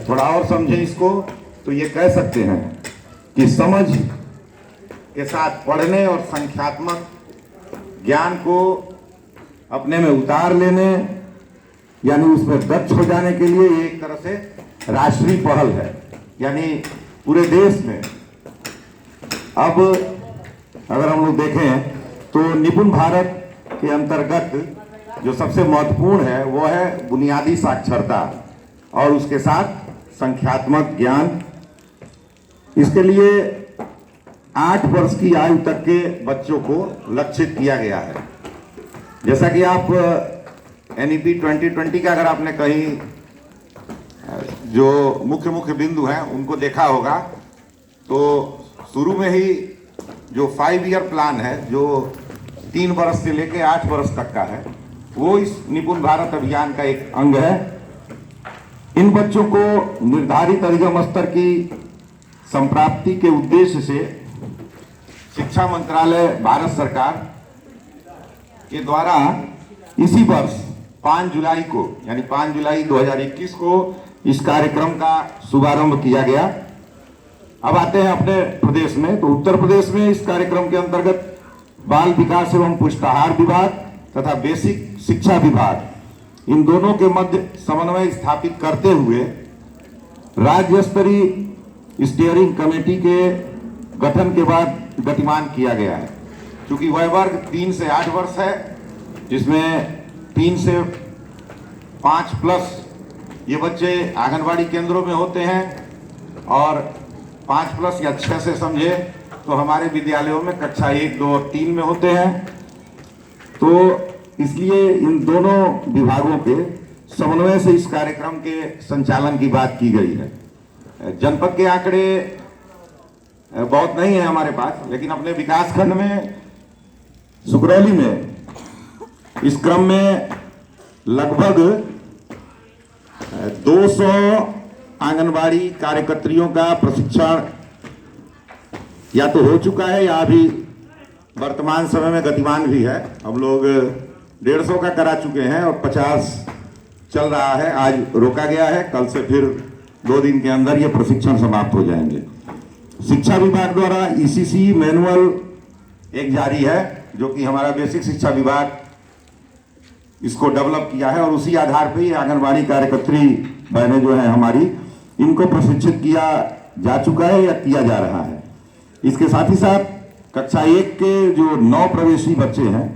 थोड़ा और समझें इसको तो ये कह सकते हैं कि समझ के साथ पढ़ने और संख्यात्मक ज्ञान को अपने में उतार लेने यानी उसमें दक्ष हो जाने के लिए ये एक तरह से राष्ट्रीय पहल है। यानी पूरे देश में अब अगर हम लोग देखें तो निपुण भारत के अंतर्गत जो सबसे महत्वपूर्ण है वो है बुनियादी साक्षरता और उसके साथ संख्यात्मक ज्ञान। इसके लिए 8 वर्ष की आयु तक के बच्चों को लक्षित किया गया है। जैसा कि आप NEP 2020 का अगर आपने कहीं जो मुख्य बिंदु हैं उनको देखा होगा तो शुरू में ही जो 5 ईयर प्लान है जो 3 वर्ष से लेकर 8 वर्ष तक का है वो इस निपुण भारत अभियान का एक अंग है। इन बच्चों को निर्धारित अधिगम स्तर की संप्राप्ति के उद्देश्य से शिक्षा मंत्रालय भारत सरकार के द्वारा इसी वर्ष 5 जुलाई को यानी 5 जुलाई 2021 को इस कार्यक्रम का शुभारंभ किया गया। अब आते हैं अपने प्रदेश में। तो उत्तर प्रदेश में इस कार्यक्रम के अंतर्गत बाल विकास एवं पुष्टाहार विभाग तथा बेसिक शिक्षा विभाग इन दोनों के मध्य समन्वय स्थापित करते हुए राज्य स्तरीय स्टीयरिंग कमेटी के गठन के बाद गतिमान किया गया है। क्योंकि वह वर्ग 3 से 8 वर्ष है जिसमें 3 से 5 प्लस ये बच्चे आंगनबाड़ी केंद्रों में होते हैं और 5 प्लस या 6 से समझे तो हमारे विद्यालयों में कक्षा 1, 2 और 3 में होते हैं। तो इसलिए इन दोनों विभागों के समन्वय से इस कार्यक्रम के संचालन की बात की गई है। जनपद के आंकड़े बहुत नहीं है हमारे पास, लेकिन अपने विकास खंड में सुकरौली में इस क्रम में लगभग 200 आंगनबाड़ी कार्यकर्त्रियों का प्रशिक्षण या तो हो चुका है या अभी वर्तमान समय में गतिमान भी है। हम लोग 150 का करा चुके हैं और 50 चल रहा है। आज रोका गया है, कल से फिर 2 दिन के अंदर ये प्रशिक्षण समाप्त हो जाएंगे। शिक्षा विभाग द्वारा ECC मैनुअल एक जारी है जो कि हमारा बेसिक शिक्षा विभाग इसको डेवलप किया है और उसी आधार पर ये आंगनबाड़ी कार्यकर्त्री बहनें जो हैं हमारी इनको प्रशिक्षित किया जा चुका है या किया जा रहा है। इसके साथ ही साथ कक्षा 1 के जो 9 प्रवेशी बच्चे हैं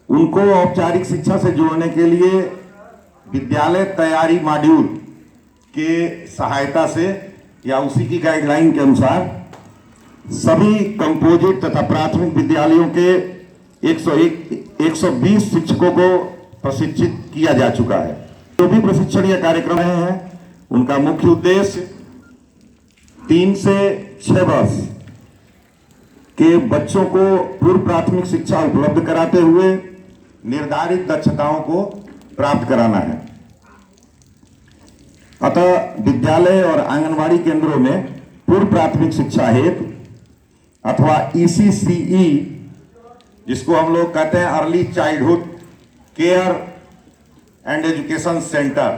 उनको औपचारिक शिक्षा से जोड़ने के लिए विद्यालय तैयारी मॉड्यूल के सहायता से या उसी की गाइडलाइन के अनुसार सभी कंपोजिट तथा प्राथमिक विद्यालयों के 120 शिक्षकों को प्रशिक्षित किया जा चुका है। जो भी प्रशिक्षण या कार्यक्रम हैं उनका मुख्य उद्देश्य 3 से 6 वर्ष के बच्चों को पूर्व प्राथमिक शिक्षा उपलब्ध कराते हुए निर्धारित दक्षताओं को प्राप्त कराना है। अतः विद्यालय और आंगनबाड़ी केंद्रों में पूर्व प्राथमिक शिक्षा हेतु अथवा ECCE जिसको हम लोग कहते हैं early childhood care and education centre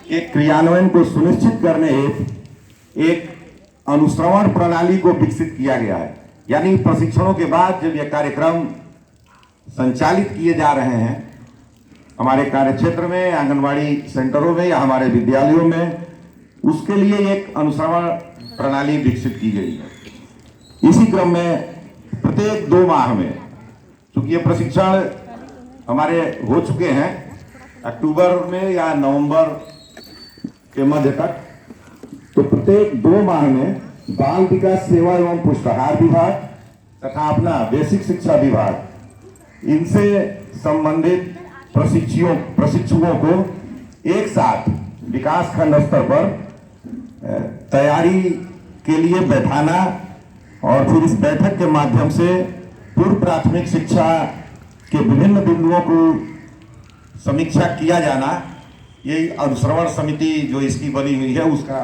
के क्रियान्वयन को सुनिश्चित करने हेतु एक अनुश्रवण प्रणाली को विकसित किया गया है। यानी प्रशिक्षणों के बाद जब यह कार्यक्रम संचालित किए जा रहे हैं हमारे कार्य क्षेत्र में, आंगनबाड़ी सेंटरों में या हमारे विद्यालयों में, उसके लिए एक अनुश्रवण प्रणाली विकसित की गई है। इसी क्रम में प्रत्येक 2 माह में, चूंकि ये प्रशिक्षण हमारे हो चुके हैं अक्टूबर में या नवंबर के मध्य तक, तो प्रत्येक 2 माह में बाल विकास सेवा एवं पुष्टाहार विभाग तथा अपना बेसिक शिक्षा विभाग इनसे संबंधित प्रशिक्षुओं को एक साथ विकास खंड स्तर पर तैयारी के लिए बैठाना और फिर इस बैठक के माध्यम से पूर्व प्राथमिक शिक्षा के विभिन्न बिंदुओं को समीक्षा किया जाना, यही अनुश्रवण समिति जो इसकी बनी हुई है उसका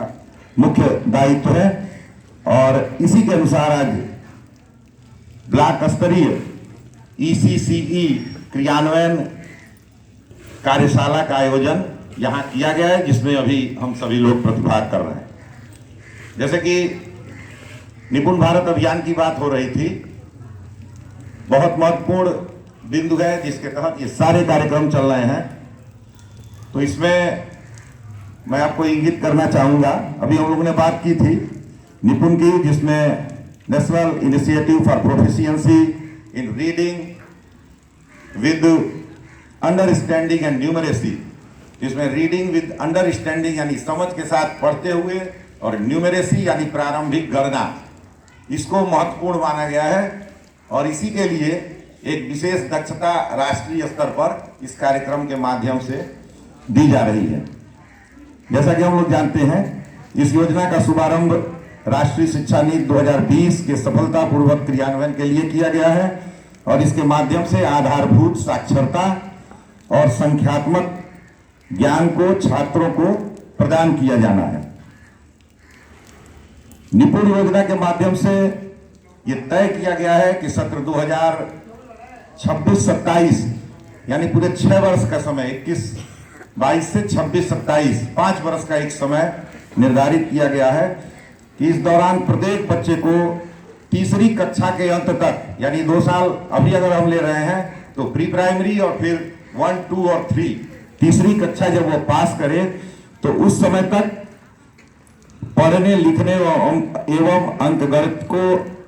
मुख्य दायित्व है। और इसी के अनुसार आज ब्लॉक स्तरीय ECCE क्रियान्वयन कार्यशाला का आयोजन यहाँ किया गया है, जिसमें अभी हम सभी लोग प्रतिभाग कर रहे हैं। जैसे कि निपुण भारत अभियान की बात हो रही थी, बहुत महत्वपूर्ण बिंदु है जिसके तहत ये सारे कार्यक्रम चल रहे हैं। तो इसमें मैं आपको इंगित करना चाहूँगा, अभी हम लोगों ने बात की थी निपुण की, जिसमें national initiative for proficiency in reading with understanding and numeracy, जिसमें रीडिंग विद अंडरस्टैंडिंग यानी समझ के साथ पढ़ते हुए और न्यूमरेसी यानी प्रारंभिक गणना, इसको महत्वपूर्ण माना गया है। और इसी के लिए एक विशेष दक्षता राष्ट्रीय स्तर पर इस कार्यक्रम के माध्यम से दी जा रही है। जैसा कि हम लोग जानते हैं, इस योजना का शुभारंभ राष्ट्रीय शिक्षा नीति 2020 के सफलतापूर्वक क्रियान्वयन के लिए किया गया है और इसके माध्यम से आधारभूत साक्षरता और संख्यात्मक ज्ञान को छात्रों को प्रदान किया जाना है। निपुण योजना के माध्यम से ये तय किया गया है कि सत्र 2026-27 यानी पूरे 6 वर्ष का समय, 21-22 से 26-27 5 वर्ष का एक समय निर्धारित किया गया है कि इस दौरान प्रत्येक बच्चे को तीसरी कक्षा के अंत तक, यानी 2 साल अभी अगर हम ले रहे हैं तो प्री प्राइमरी और फिर 1, 2 और 3, तीसरी कक्षा जब वो पास करे तो उस समय तक पढ़ने लिखने एवं अंकगणित को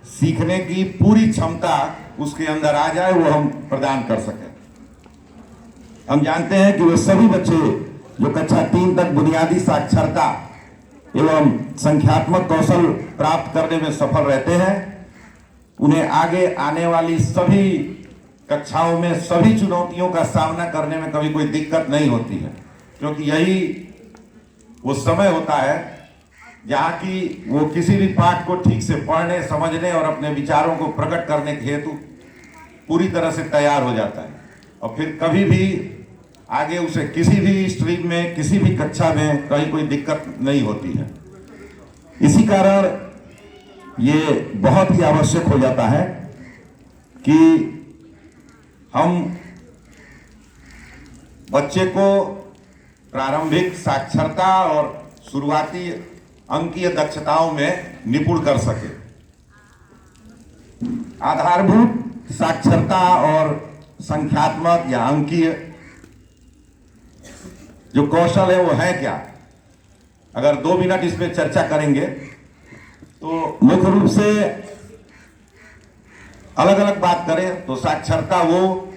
सीखने की पूरी क्षमता उसके अंदर आ जाए, वो हम प्रदान कर सकें। हम जानते हैं कि वे सभी बच्चे जो कक्षा 3 तक बुनियादी साक्षरता एवं संख्यात्मक कौशल प्राप्त करने में सफल रहते हैं, उन्हें आगे आने वाली सभी कक्षाओं में सभी चुनौतियों का सामना करने में कभी कोई दिक्कत नहीं होती है, क्योंकि यही वो समय होता है जहाँ की वो किसी भी पाठ को ठीक से पढ़ने, समझने और अपने विचारों को प्रकट करने के हेतु पूरी तरह से तैयार हो जाता है और फिर कभी भी आगे उसे किसी भी स्ट्रीम में, किसी भी कक्षा में कहीं कोई दिक्कत नहीं होती है। इसी कारण ये बहुत ही आवश्यक हो जाता है कि हम बच्चे को प्रारंभिक साक्षरता और शुरुआती अंकीय दक्षताओं में निपुण कर सके। आधारभूत साक्षरता और संख्यात्मक या अंकीय जो कौशल है वो है क्या? अगर 2 मिनट इस पे चर्चा करेंगे तो मुख्य रूप से अलग अलग बात करें तो साक्षरता वो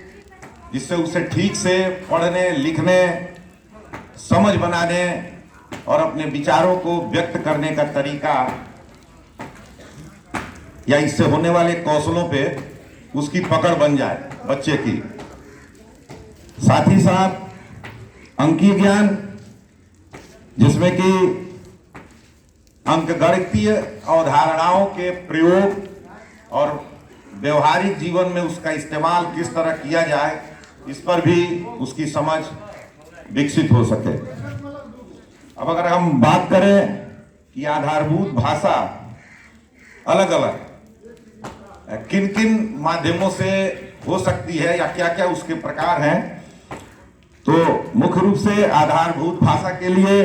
जिससे उसे ठीक से पढ़ने, लिखने, समझ बनाने और अपने विचारों को व्यक्त करने का तरीका या इससे होने वाले कौशलों पे उसकी पकड़ बन जाए बच्चे की। साथ ही साथ अंकीय ज्ञान, जिसमें कि अंकगणितीय अवधारणाओं के प्रयोग और व्यवहारिक जीवन में उसका इस्तेमाल किस तरह किया जाए, इस पर भी उसकी समझ विकसित हो सके। अब अगर हम बात करें कि आधारभूत भाषा अलग अलग किन किन माध्यमों से हो सकती है या क्या क्या उसके प्रकार हैं, तो मुख्य रूप से आधारभूत भाषा के लिए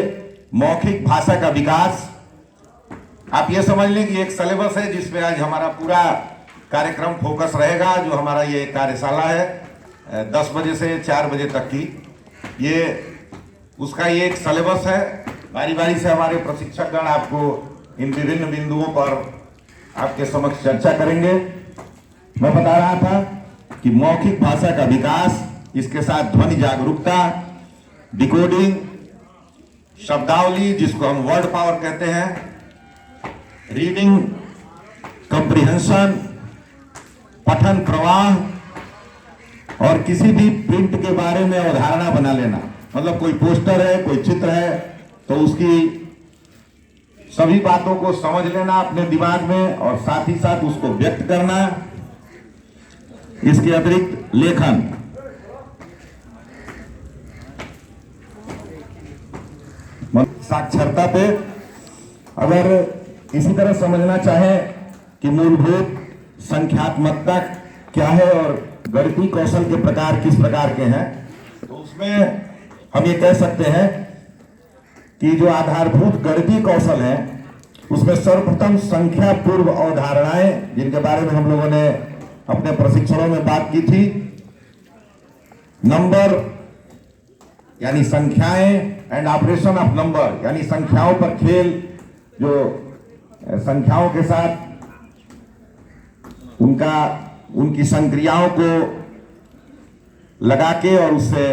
मौखिक भाषा का विकास, आप ये समझ लें कि एक सिलेबस है जिस पे आज हमारा पूरा कार्यक्रम फोकस रहेगा। जो हमारा ये कार्यशाला है 10 बजे से 4 बजे तक की, ये उसका ये एक सिलेबस है। बारी बारी से हमारे प्रशिक्षकगण आपको इन विभिन्न बिंदुओं पर आपके समक्ष चर्चा करेंगे। मैं बता रहा था कि मौखिक भाषा का विकास, इसके साथ ध्वनि जागरूकता, डिकोडिंग, शब्दावली जिसको हम वर्ड पावर कहते हैं, रीडिंग कंप्रिहेंशन, पठन प्रवाह और किसी भी प्रिंट के बारे में अवधारणा बना लेना। मतलब कोई पोस्टर है, कोई चित्र है, तो उसकी सभी बातों को समझ लेना अपने दिमाग में और साथ ही साथ उसको व्यक्त करना। इसके अतिरिक्त लेखन, साक्षरता पे अगर इसी तरह समझना चाहें कि मूलभूत संख्यात्मकता क्या है और गणितीय कौशल के प्रकार किस प्रकार के हैं, तो उसमें हम ये कह सकते हैं कि जो आधारभूत गणितीय कौशल है उसमें सर्वप्रथम संख्या पूर्व अवधारणाएं, जिनके बारे में हम लोगों ने अपने प्रशिक्षणों में बात की थी, नंबर यानी संख्याएं एंड ऑपरेशन ऑफ नंबर यानी संख्याओं पर खेल, जो संख्याओं के साथ उनकी संक्रियाओं को लगा के और उससे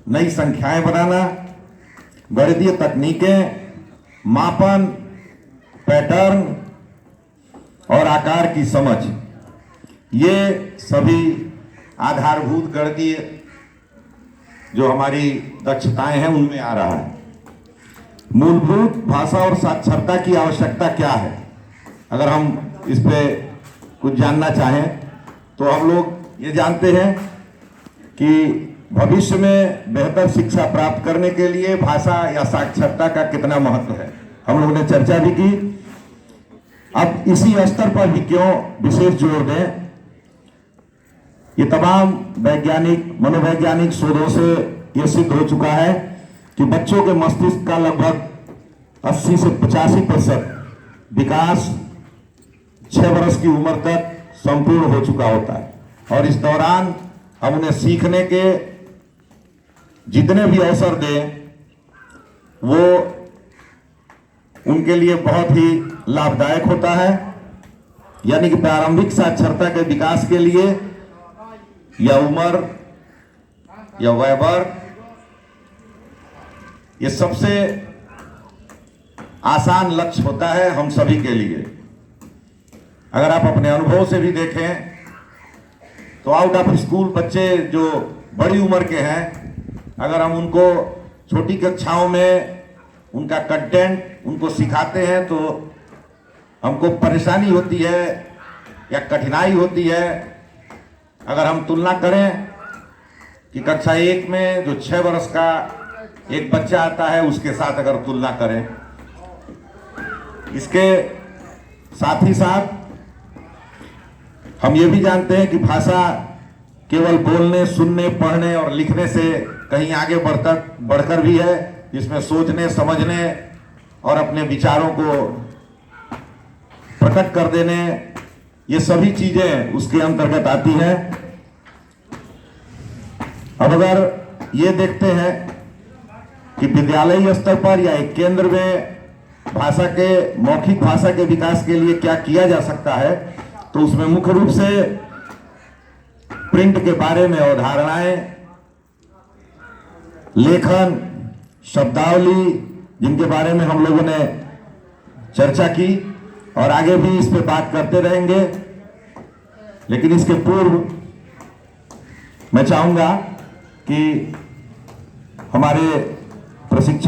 नई संख्याएं बनाना, गणितीय तकनीकें, मापन, पैटर्न और आकार की समझ, ये सभी आधारभूत गणितीय जो हमारी दक्षताएं हैं उनमें आ रहा है। मूलभूत भाषा और साक्षरता की आवश्यकता क्या है? अगर हम इस पे कुछ जानना चाहें तो हम लोग ये जानते हैं कि भविष्य में बेहतर शिक्षा प्राप्त करने के लिए भाषा या साक्षरता का कितना महत्व है, हम लोगों ने चर्चा भी की। अब इसी स्तर पर भी क्यों विशेष जोर दें, ये तमाम वैज्ञानिक मनोवैज्ञानिक शोधों से यह सिद्ध हो चुका है कि बच्चों के मस्तिष्क का लगभग 80 से 85% विकास 6 वर्ष की उम्र तक संपूर्ण हो चुका होता है और इस दौरान हम उन्हें सीखने के जितने भी अवसर दें वो उनके लिए बहुत ही लाभदायक होता है। यानी कि प्रारंभिक साक्षरता के विकास के लिए या उम्र या वय वर्ग, ये सबसे आसान लक्ष्य होता है हम सभी के लिए। अगर आप अपने अनुभव से भी देखें तो आउट ऑफ स्कूल बच्चे जो बड़ी उम्र के हैं, अगर हम उनको छोटी कक्षाओं में उनका कंटेंट उनको सिखाते हैं तो हमको परेशानी होती है या कठिनाई होती है। अगर हम तुलना करें कि कक्षा 1 में जो 6 वर्ष का एक बच्चा आता है उसके साथ अगर तुलना करें, इसके साथ ही साथ हम ये भी जानते हैं कि भाषा केवल बोलने, सुनने, पढ़ने और लिखने से कहीं आगे बढ़कर भी है, जिसमें सोचने, समझने और अपने विचारों को प्रकट कर देने, ये सभी चीजें उसके अंतर्गत आती हैं। अब अगर ये देखते हैं कि विद्यालयी स्तर पर या एक केंद्र में भाषा के मौखिक भाषा के विकास के लिए क्या किया जा सकता है, तो उसमें मुख्य रूप से प्रिंट के बारे में अवधारणाएं, लेखन, शब्दावली, जिनके बारे में हम लोगों ने चर्चा की और आगे भी इस पे बात करते रहेंगे। लेकिन इसके पूर्व मैं चाहूंगा कि हमारे प्रशिक्षक